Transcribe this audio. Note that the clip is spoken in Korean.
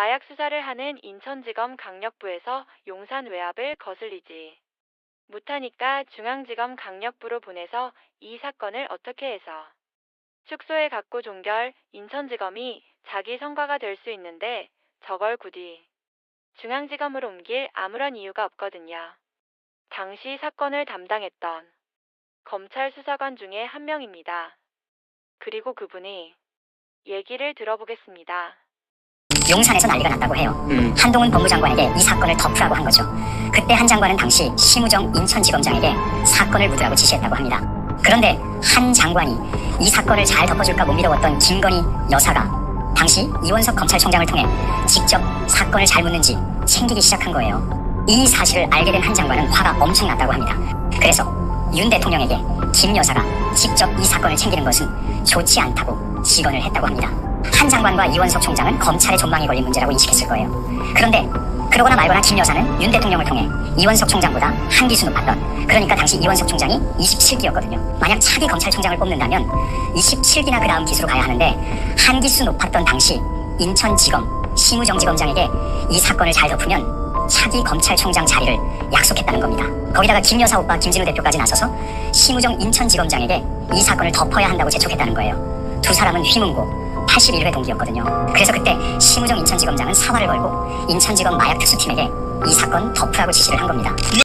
마약 수사를 하는 인천지검 강력부에서 용산 외압을 거슬리지 못하니까 중앙지검 강력부로 보내서 이 사건을 어떻게 해서 축소해 갖고 종결. 인천지검이 자기 성과가 될 수 있는데 저걸 굳이 중앙지검으로 옮길 아무런 이유가 없거든요. 당시 사건을 담당했던 검찰 수사관 중에 한 명입니다. 그리고 그분이 얘기를 들어보겠습니다. 용산에서 난리가 났다고 해요. 한동훈 법무장관에게 이 사건을 덮으라고 한 거죠. 그때 한 장관은 당시 심우정 인천지검장에게 사건을 묻으라고 지시했다고 합니다. 그런데 한 장관이 이 사건을 잘 덮어줄까 못 믿어왔던 김건희 여사가 당시 이원석 검찰총장을 통해 직접 사건을 잘 묻는지 챙기기 시작한 거예요. 이 사실을 알게 된 한 장관은 화가 엄청 났다고 합니다. 그래서 윤 대통령에게 김 여사가 직접 이 사건을 챙기는 것은 좋지 않다고 직언을 했다고 합니다. 한 장관과 이원석 총장은 검찰의 존망이 걸린 문제라고 인식했을 거예요. 그런데 그러거나 말거나 김 여사는 윤 대통령을 통해 이원석 총장보다 한 기수 높았던, 그러니까 당시 이원석 총장이 27기였거든요. 만약 차기 검찰총장을 뽑는다면 27기나 그 다음 기수로 가야 하는데 한 기수 높았던 당시 인천지검 심우정지검장에게 이 사건을 잘 덮으면 차기 검찰총장 자리를 약속했다는 겁니다. 거기다가 김 여사 오빠 김진우 대표까지 나서서 심우정 인천지검장에게 이 사건을 덮어야 한다고 재촉했다는 거예요. 두 사람은 휘문고 81회 동기였거든요. 그래서 그때 심우정 인천지검장은 사활을 걸고 인천지검 마약 특수팀에게 이 사건 덮으라고 지시를 한 겁니다.